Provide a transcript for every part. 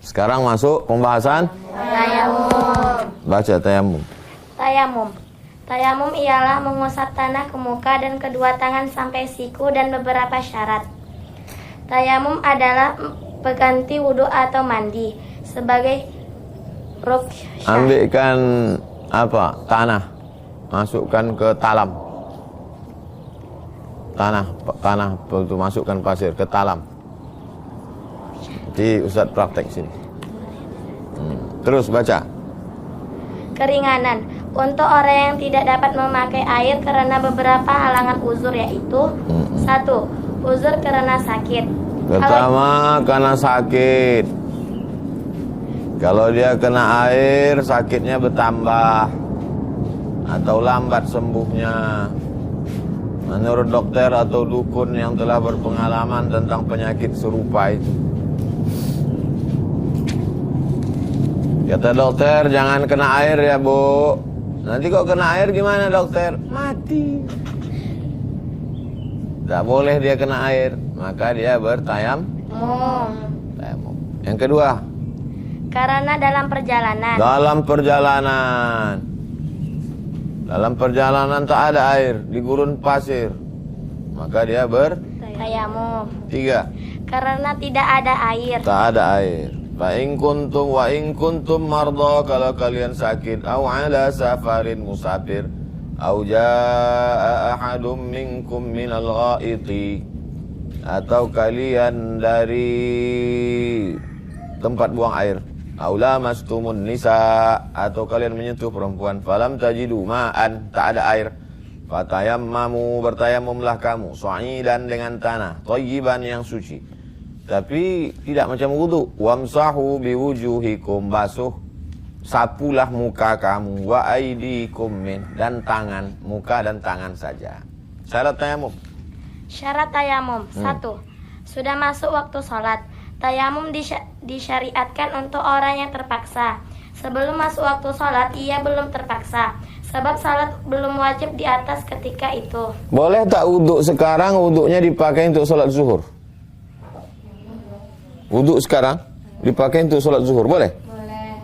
Sekarang masuk pembahasan Tayamum. baca tayamum. Tayamum. Tayamum ialah mengusap tanah ke muka dan kedua tangan sampai siku dan beberapa syarat. Tayamum adalah pengganti wudhu atau mandi sebagai rukyah. Ambilkan tanah, masukkan ke talam. Tanah itu masukkan pasir ke talam. Di Ustaz praktek sini. Terus baca. Keringanan untuk orang yang tidak dapat memakai air karena beberapa halangan uzur, yaitu 1. Uzur karena sakit. Pertama, karena sakit. Kalau dia kena air, sakitnya bertambah atau lambat sembuhnya. Menurut dokter atau dukun yang telah berpengalaman tentang penyakit serupa itu. Kata dokter, jangan kena air ya bu. Nanti kok kena air gimana dokter? Mati. Tak boleh dia kena air, maka dia bertayamum. Yang kedua, Karena dalam perjalanan. Dalam perjalanan tak ada air, di gurun pasir, maka dia Tayamum. 3. Karena tidak ada air. Tak ada air. Wa in kuntum marda, kalau kalian sakit, au ala safarin musafir, au jaa ahadum minkum minal ghaiti, atau kalian dari tempat buang air, au lamastumun nisa, atau kalian menyentuh perempuan, falam tajidu ma'an, tak ada air, fatayammamu, bertayamumlah kamu, sa'idan dengan tanah, thayyiban yang suci. Tapi tidak macam wudu. Wamsahu biwujuhikum, basuh, sapulah muka kamu, wa aidikum min, dan tangan, muka dan tangan saja. Syarat tayamum. Syarat tayamum. 1. Sudah masuk waktu sholat. Tayamum disyariatkan untuk orang yang terpaksa. Sebelum masuk waktu sholat, ia belum terpaksa, sebab salat belum wajib di atas ketika itu. Boleh tak wuduk sekarang, wuduknya dipakai untuk sholat zuhur? Wuduk sekarang dipakai untuk sholat zuhur, boleh? Boleh.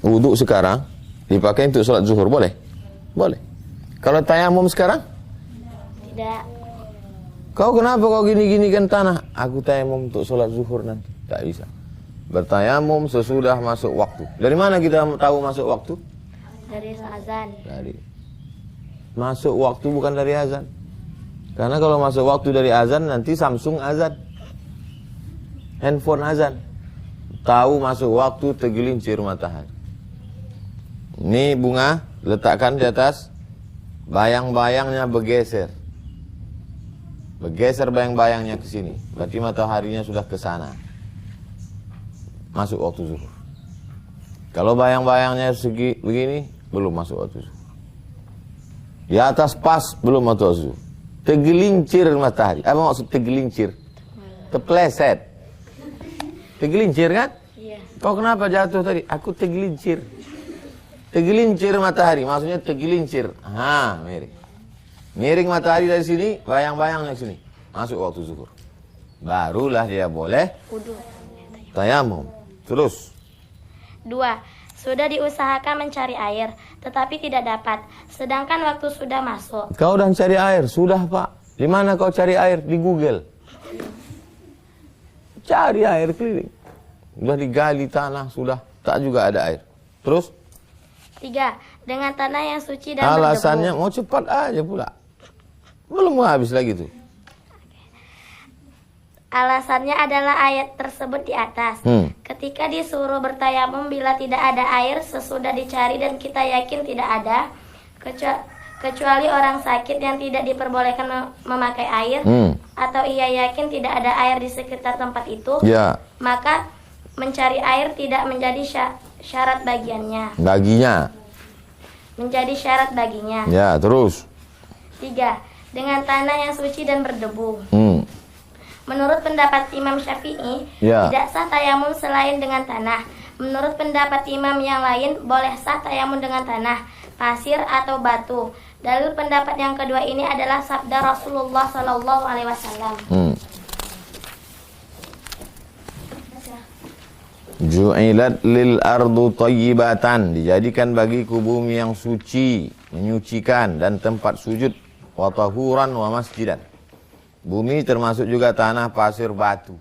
Wuduk sekarang dipakai untuk sholat zuhur, boleh? Boleh. Kalau tayamum sekarang? Tidak. Kau kenapa kau gini-gini kan tanah? Aku tayamum untuk sholat zuhur nanti. Tak bisa. Bertayamum sesudah masuk waktu. Dari mana kita tahu masuk waktu? Dari azan. Dari masuk waktu, bukan dari azan. Karena kalau masuk waktu dari azan, nanti Samsung azan, handphone azan. Tahu masuk waktu tergelincir matahari. Ini bunga, letakkan di atas, bayang-bayangnya bergeser. Bergeser bayang-bayangnya ke sini. Berarti mataharinya sudah ke sana. Masuk waktu zuhur. Kalau bayang-bayangnya segi begini, belum masuk waktu zuhur. Di atas pas, belum masuk waktu zuhur. Tergelincir matahari. Apa maksud tergelincir? Terpleset. Tergelincir kan? Iya. Kau kenapa jatuh tadi? Aku tergelincir. Tergelincir matahari, maksudnya tergelincir. Miring. Miring matahari dari sini, bayang-bayangnya sini. Masuk waktu zuhur. Barulah dia boleh Wudu. tayamum. Terus. 2. Sudah diusahakan mencari air, tetapi tidak dapat, sedangkan waktu sudah masuk. Kau udah cari air? Sudah pak. Di mana kau cari air? Di Google. Cari air keliling. Sudah digali tanah, sudah. Tak juga ada air. Terus? 3. Dengan tanah yang suci dan Alasannya berdebu. mau cepat aja pula. Belum habis lagi tuh. Alasannya adalah ayat tersebut di atas. Ketika disuruh bertayamum bila tidak ada air sesudah dicari dan kita yakin tidak ada, kecuali orang sakit yang tidak diperbolehkan memakai air, atau ia yakin tidak ada air di sekitar tempat itu, maka mencari air tidak menjadi syarat bagiannya. Menjadi syarat baginya. Ya, terus. 3. Dengan tanah yang suci dan berdebu. Menurut pendapat Imam Syafi'i, tidak sah tayamum selain dengan tanah. Menurut pendapat imam yang lain, boleh sah tayamum dengan tanah, pasir atau batu. Dalil pendapat yang kedua ini adalah sabda Rasulullah SAW. Ju'ilat lil ardu tayyibatan, dijadikan bagiku bumi yang suci, menyucikan dan tempat sujud, wa tahuran wa masjidan. Bumi termasuk juga tanah, pasir, batu.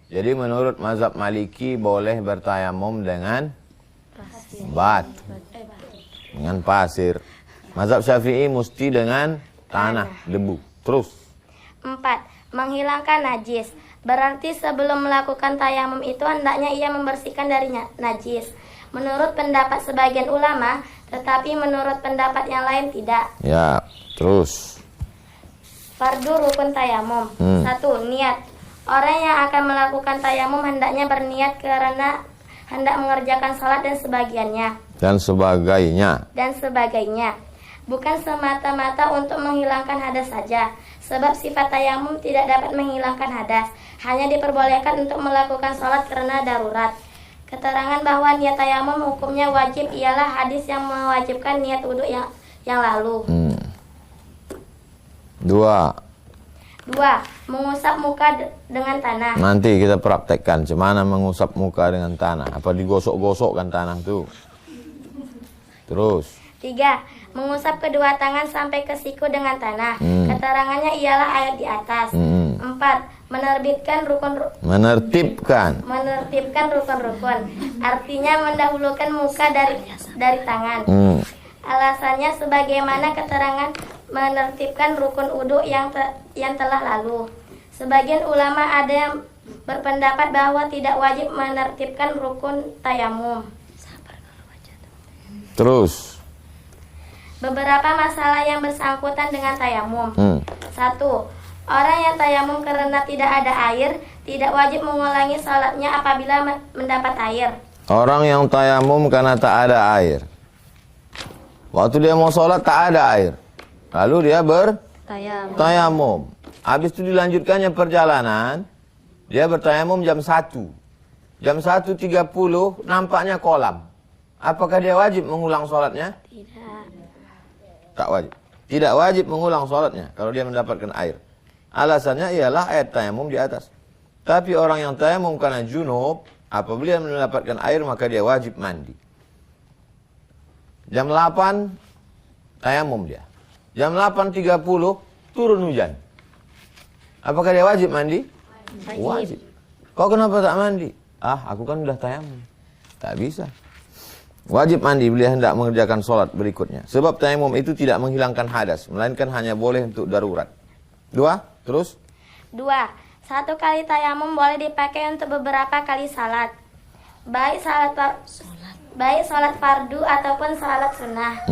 Jadi menurut mazhab Maliki boleh bertayamum dengan batu, dengan pasir. Mazhab Syafi'i mesti dengan tanah, debu. Terus 4. Menghilangkan najis. Berarti sebelum melakukan tayamum itu hendaknya ia membersihkan dari najis. Menurut pendapat sebagian ulama, tetapi menurut pendapat yang lain tidak. ya, terus Fardu rukun tayamum. 1. Niat. Orang yang akan melakukan tayamum hendaknya berniat karena hendak mengerjakan salat dan sebagainya. Bukan semata-mata untuk menghilangkan hadas saja. Sebab sifat tayamum tidak dapat menghilangkan hadas. Hanya diperbolehkan untuk melakukan salat karena darurat. Keterangan bahwa niat tayamum hukumnya wajib ialah hadis yang mewajibkan niat wudhu yang lalu. 2. Mengusap muka dengan tanah. nanti kita praktekkan gimana mengusap muka dengan tanah. Apa digosok-gosokkan tanah tuh. Terus 3. Mengusap kedua tangan sampai ke siku dengan tanah. Keterangannya ialah ayat di atas. 4. Menerbitkan menertibkan rukun-rukun. Artinya mendahulukan muka dari tangan. Alasannya sebagaimana keterangan menertibkan rukun wudhu yang telah lalu. Sebagian ulama ada yang berpendapat bahwa tidak wajib menertibkan rukun tayamum. Terus Beberapa masalah yang bersangkutan dengan tayamum. 1. Orang yang tayamum karena tidak ada air tidak wajib mengulangi salatnya apabila mendapat air. orang yang tayamum karena tak ada air. Waktu dia mau sholat tak ada air. Lalu dia bertayamum. Habis itu dilanjutkannya perjalanan. Dia bertayamum jam 1. Jam 1.30 nampaknya kolam. Apakah dia wajib mengulang sholatnya? Tidak. Tak wajib. Tidak wajib mengulang sholatnya kalau dia mendapatkan air. Alasannya ialah ayat tayamum di atas. Tapi orang yang tayamum karena junub, apabila dia mendapatkan air maka dia wajib mandi. Jam 8 tayamum dia. Jam 8.30 turun hujan. Apakah dia wajib mandi? Wajib. Kau kenapa tak mandi? Aku kan udah tayamum. Tak bisa. Wajib mandi bila hendak mengerjakan sholat berikutnya. Sebab tayamum itu tidak menghilangkan hadas, melainkan hanya boleh untuk darurat. 2. Terus 2. Satu kali tayamum boleh dipakai untuk beberapa kali salat. Baik salat fardu ataupun salat sunnah.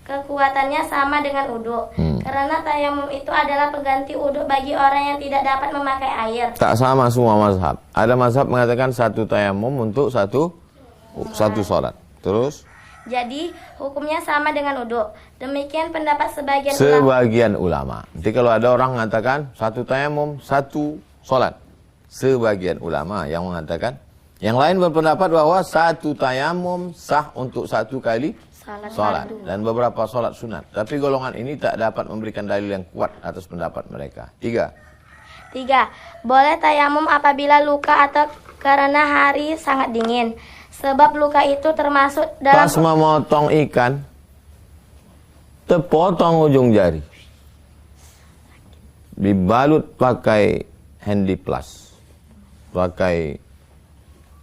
Kekuatannya sama dengan wudhu. Karena tayamum itu adalah pengganti wudhu bagi orang yang tidak dapat memakai air. tak sama semua mazhab. Ada mazhab mengatakan satu tayamum untuk satu sholat. Terus Jadi hukumnya sama dengan wudhu. Demikian pendapat sebagian ulama. Nanti kalau ada orang mengatakan satu tayamum, satu sholat. Sebagian ulama yang mengatakan. Yang lain berpendapat bahwa satu tayamum sah untuk satu kali sholat. Dan beberapa sholat sunat. Tapi golongan ini tak dapat memberikan dalil yang kuat atas pendapat mereka. 3. Boleh tayamum apabila luka atau karena hari sangat dingin. Sebab luka itu termasuk dalam... Pas memotong ikan, terpotong ujung jari. Dibalut pakai handy plus.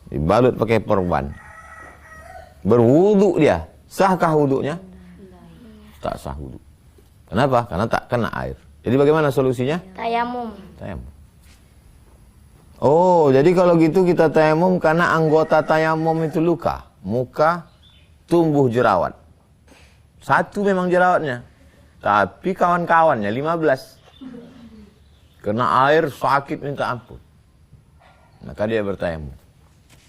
Dibalut pakai perban. Berwudu dia. Sahkah wudunya? Tak sah wudu. Kenapa? Karena tak kena air. Jadi bagaimana solusinya? Tayamum. Oh, jadi kalau gitu kita tayamum karena anggota tayamum itu luka. Muka tumbuh jerawat. Satu memang jerawatnya. Tapi kawan-kawannya 15. Kena air sakit minta ampun. Maka dia bertayamum.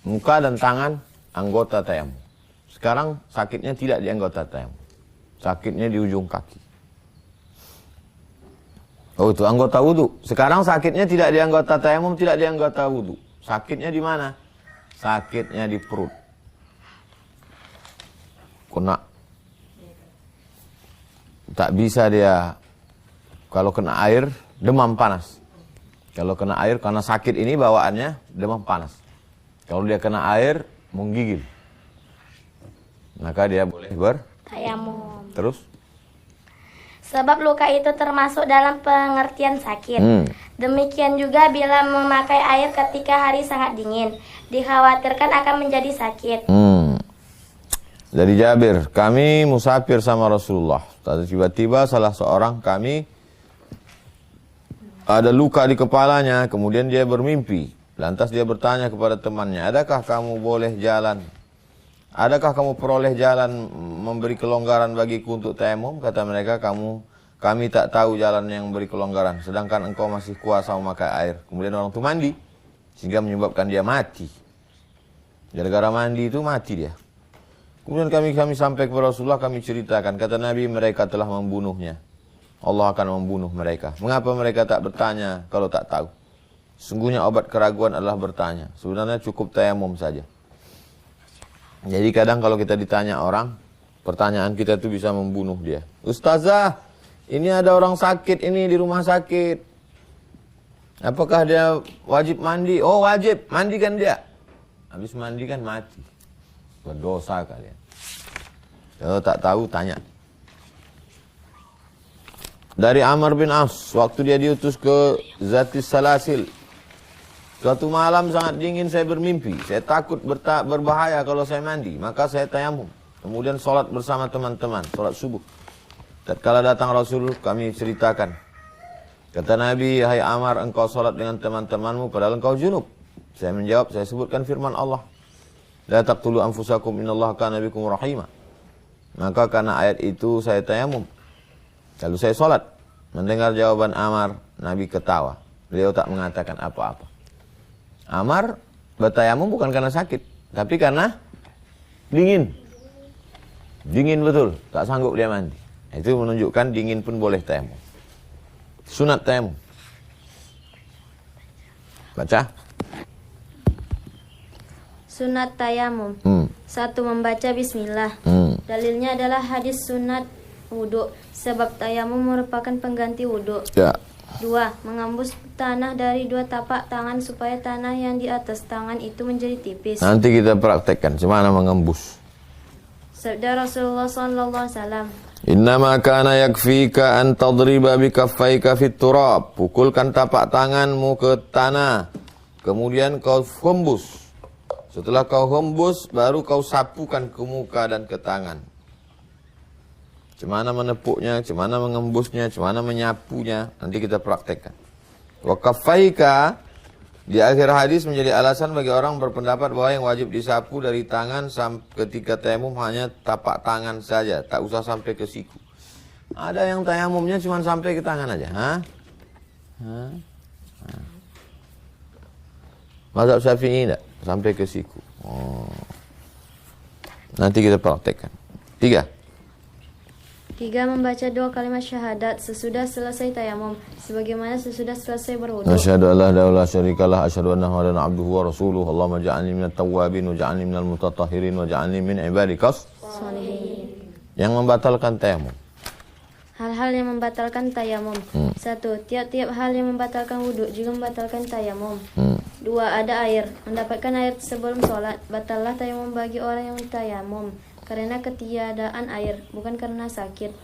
Muka dan tangan anggota tayamum. Sekarang sakitnya tidak di anggota tayamum. Sakitnya di ujung kaki. Oh, itu anggota wudu. Sekarang sakitnya tidak di anggota tayamum, tidak di anggota wudu. Sakitnya di mana? Sakitnya di perut. Kena. Tak bisa dia, kalau kena air, demam panas. Kalau kena air, karena sakit ini bawaannya demam panas. Kalau dia kena air, menggigil, maka dia boleh tayamum. Terus? Sebab luka itu termasuk dalam pengertian sakit. Demikian juga bila memakai air ketika hari sangat dingin, dikhawatirkan akan menjadi sakit. Dari Jabir, kami musafir sama Rasulullah. Tiba-tiba salah seorang kami ada luka di kepalanya, kemudian dia bermimpi. Lantas dia bertanya kepada temannya, adakah kamu boleh jalan? Adakah kamu peroleh jalan memberi kelonggaran bagiku untuk tayamum? Kata mereka, kami tak tahu jalan yang memberi kelonggaran, sedangkan engkau masih kuasa memakai air. Kemudian orang itu mandi, sehingga menyebabkan dia mati. Gara-gara mandi itu mati dia. Kemudian kami sampai kepada Rasulullah, kami ceritakan. Kata Nabi, mereka telah membunuhnya. Allah akan membunuh mereka. Mengapa mereka tak bertanya kalau tak tahu? Sungguhnya obat keraguan adalah bertanya. Sebenarnya cukup tayamum saja. Jadi kadang kalau kita ditanya orang, pertanyaan kita itu bisa membunuh dia. Ustazah, ini ada orang sakit ini di rumah sakit. Apakah dia wajib mandi? Oh wajib, mandikan dia. Habis mandi kan mati. Berdosa kalian. Kalau tak tahu, tanya. Dari Amr bin As, waktu dia diutus ke Zatis Salasil. Suatu malam sangat dingin saya bermimpi. Saya takut berbahaya kalau saya mandi. Maka saya tayamum. Kemudian sholat bersama teman-teman. Sholat subuh. Tatkala datang Rasul, kami ceritakan. Kata Nabi, hai Amr, engkau sholat dengan teman-temanmu padahal engkau junub. Saya menjawab, saya sebutkan firman Allah. La taqtulu anfusakum innallaha kana bikum rahima. Maka karena ayat itu saya tayamum. Lalu saya sholat. Mendengar jawaban Amr, Nabi ketawa. Beliau tak mengatakan apa-apa. Amr bertayamum bukan karena sakit, tapi karena dingin. Dingin betul, tak sanggup dia mandi. Itu menunjukkan dingin pun boleh tayamum. Sunat tayamum. Baca. Sunat tayamum. 1. Membaca bismillah. Dalilnya adalah hadis sunat wudhu, sebab tayamum merupakan pengganti wudhu. Ya. 2. Mengembus tanah dari 2 tapak tangan supaya tanah yang di atas tangan itu menjadi tipis. Nanti kita praktekkan gimana mengembus. Sabda Rasulullah SAW. Innama kana yakfika an tadriba bikaffaika fit turab. Pukulkan tapak tanganmu ke tanah, kemudian kau hembus. Setelah kau hembus, baru kau sapukan ke muka dan ke tangan. Cemana menepuknya, cemana mengembusnya, cemana menyapunya, nanti kita praktekkan. Wa kaffaika di akhir hadis menjadi alasan bagi orang berpendapat bahwa yang wajib disapu dari tangan ketika tayamum hanya tapak tangan saja, tak usah sampai ke siku. Ada yang tayamumnya cuma sampai ke tangan aja, Mazhab Syafi'i enggak? Sampai ke siku. Nanti kita praktekkan. 3. 3. Membaca 2 kalimat syahadat sesudah selesai tayamum, sebagaimana sesudah selesai berwudu. Asyhadu an la ilaha illallah syarikalah, asyhadu anna Muhammadan abduhu wa rasuluh. Allahumma ja'alni minat tawwabin wa ja'alni minal mutatahhirin wa ja'alni min ibadikas sholihin. Yang membatalkan tayamum. Hal-hal yang membatalkan tayamum. 1. Tiap-tiap hal yang membatalkan wudhu juga membatalkan tayamum. 2. Ada air. Mendapatkan air sebelum sholat, batallah tayamum bagi orang yang tayamum karena ketiadaan air, bukan karena sakit.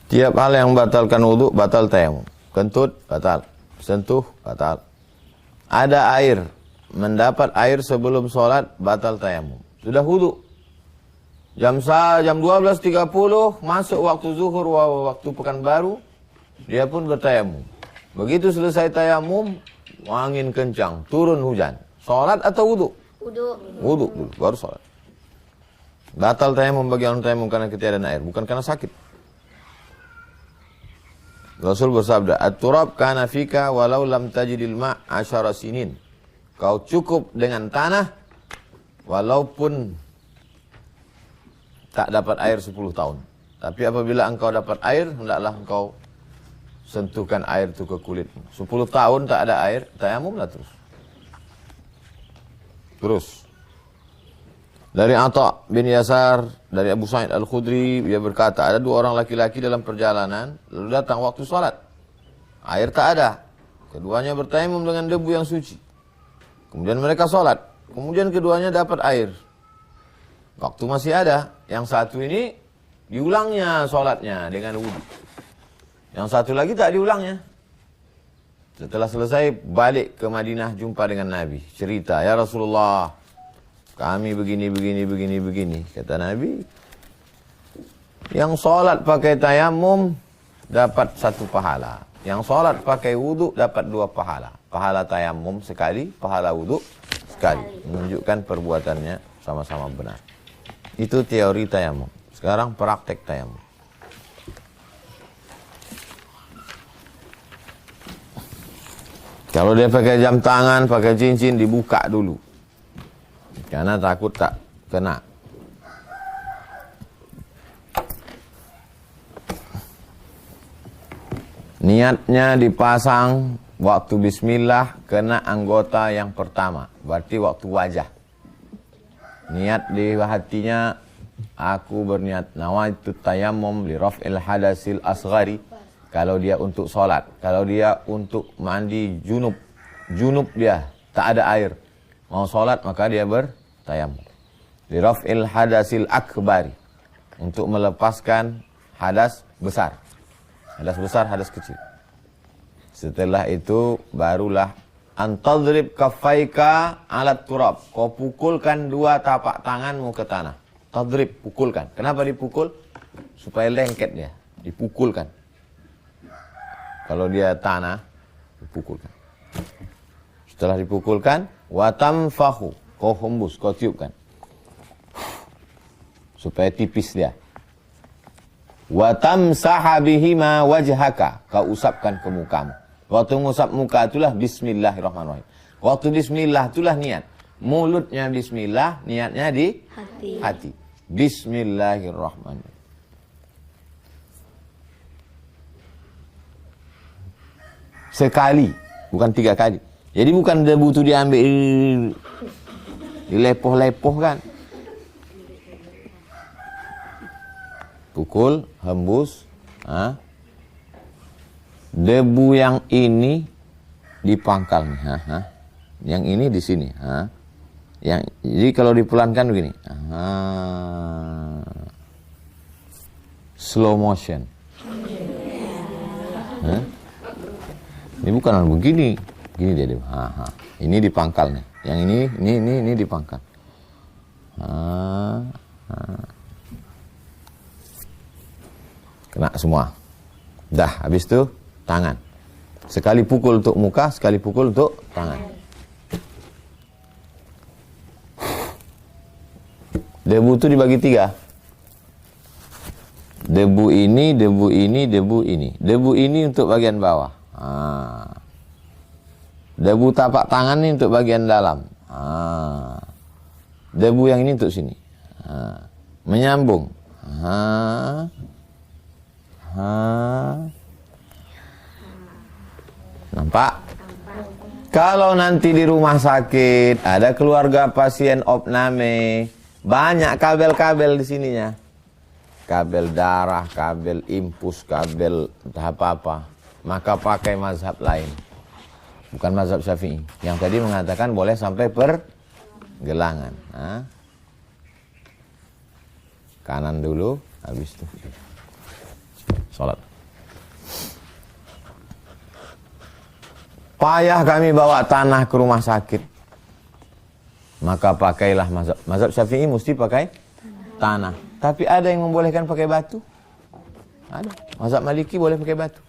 Tiap hal yang membatalkan wudhu, batal tayamum. Kentut, batal. Sentuh, batal. Ada air. Mendapat air sebelum sholat, batal tayamum. Sudah wudhu. Jam 12.30 masuk waktu zuhur, waktu Pekanbaru, dia pun bertayamum. Begitu selesai tayamum, angin kencang, turun hujan. Sholat atau wudhu? Wudhu. Wudhu dulu, baru sholat. Batal tayamum bagi orang tayamum karena ketiadaan air, bukan karena sakit. Rasul bersabda, "At-turab kana fika walau lam tajidil ma' 10 sinin." Kau cukup dengan tanah walaupun tak dapat air 10 tahun. Tapi apabila engkau dapat air, hendaklah engkau sentuhkan air itu ke kulitmu. 10 tahun tak ada air, tayamumlah terus. Dari Atha bin Yasar, dari Abu Sa'id Al-Khudri, dia berkata, ada 2 orang laki-laki dalam perjalanan, lalu datang waktu sholat. Air tak ada. Keduanya bertayamum dengan debu yang suci. Kemudian mereka sholat. kemudian keduanya dapat air. Waktu masih ada. Yang satu ini diulangnya sholatnya dengan wudhu. Yang satu lagi tak diulangnya. Setelah selesai balik ke Madinah jumpa dengan Nabi. Cerita, ya Rasulullah, kami begini. Kata Nabi, yang sholat pakai tayamum dapat 1 pahala. Yang sholat pakai wudhu dapat 2 pahala. Pahala tayamum sekali, pahala wudhu sekali. Menunjukkan perbuatannya sama-sama benar. Itu teori tayamum. Sekarang praktek tayamum. Kalau dia pakai jam tangan, pakai cincin, dibuka dulu. Karena takut tak kena. Niatnya dipasang waktu bismillah kena anggota yang pertama. Berarti waktu wajah. Niat di hatinya, aku berniat nawaitu tayammum li raf'il hadasil asghari. Kalau dia untuk sholat, kalau dia untuk mandi junub dia, tak ada air, mau sholat maka dia bertayammum. Li raf'il hadasil akbari, untuk melepaskan hadas besar. Hadas besar, hadas kecil. Setelah itu barulah antadrib kaffaika alat turab. Kau pukulkan 2 tapak tanganmu ke tanah. Tadrib, pukulkan. Kenapa dipukul? Supaya lengket dia. Dipukulkan. Kalau dia tanah, dipukulkan. Setelah dipukulkan, watamfahu. Kau hembus, kau tiupkan. Supaya tipis dia. Watamsaha bihima wajhaka. Kau usapkan ke mukamu. Waktu mengusap muka itulah bismillahirrahmanirrahim. Waktu bismillah itulah niat. Mulutnya bismillah, niatnya di hati. Bismillahirrahmanirrahim. Sekali, bukan 3 kali. Jadi bukan debu itu diambil, dilepoh-lepoh kan. Pukul, hembus, debu yang ini dipangkal nih, yang ini di sini, jadi kalau dipelankan begini, slow motion, ini bukan begini, gini dia, ini dipangkal nih, yang ini dipangkal, kena semua, dah habis itu. Tangan. Sekali pukul untuk muka, sekali pukul untuk tangan. Debu itu dibagi 3. Debu ini, debu ini, debu ini. Debu ini untuk bagian bawah. Debu tapak tangan ini untuk bagian dalam. Debu yang ini untuk sini. Menyambung. Nampak? Kalau nanti di rumah sakit ada keluarga pasien opname, banyak kabel-kabel di sininya. Kabel darah, kabel impus, kabel apa-apa. Maka pakai mazhab lain. Bukan mazhab Syafi'i. Yang tadi mengatakan boleh sampai pergelangan. Kanan dulu, habis itu sholat. Payah kami bawa tanah ke rumah sakit. Maka pakailah mazhab Syafi'i mesti pakai tanah. Tapi ada yang membolehkan pakai batu. Ada. Mazhab Maliki boleh pakai batu.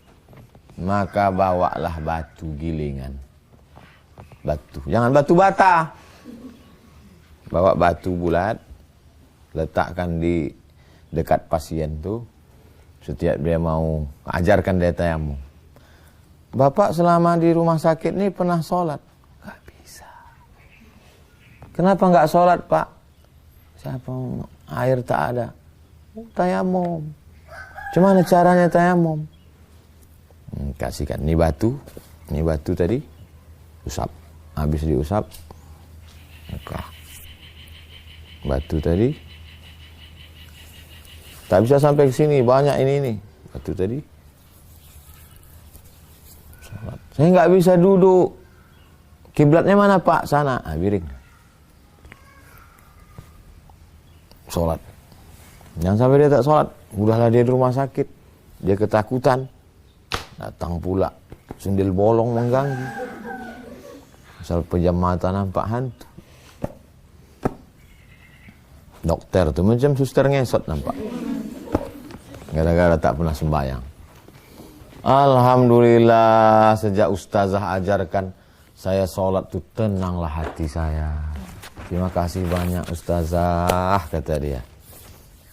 Maka bawalah batu gilingan. Batu. Jangan batu bata. Bawa batu bulat. Letakkan di dekat pasien tuh. Setiap dia mau ajarkan dia tayamum. Bapak selama di rumah sakit ini pernah sholat? Gak bisa. Kenapa gak sholat, Pak? Siapa? Air tak ada. Tayamum. Cuma caranya tayamum. Kasihkan. Ini batu tadi. Usap. Habis diusap. Oke. Batu tadi. Tak bisa sampai ke sini. Banyak ini. Batu tadi. Saya nggak bisa duduk. Kiblatnya mana, Pak? Sana. Biring. sholat. Jangan sampai dia tak sholat. Udahlah dia di rumah sakit. Dia ketakutan. Datang pula sundel bolong mengganggu. Misal pejam mata nampak hantu. Dokter tuh macam suster ngesot nampak. Gara-gara tak pernah sembahyang. Alhamdulillah sejak ustazah ajarkan saya sholat tuh tenanglah hati saya. Terima kasih banyak ustazah, kata dia.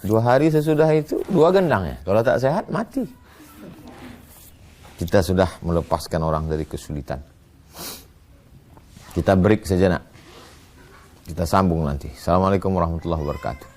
2 hari sesudah itu 2 gendang ya. Kalau tak sehat mati. Kita sudah melepaskan orang dari kesulitan. Kita break sejenak. Kita sambung nanti. Assalamualaikum warahmatullahi wabarakatuh.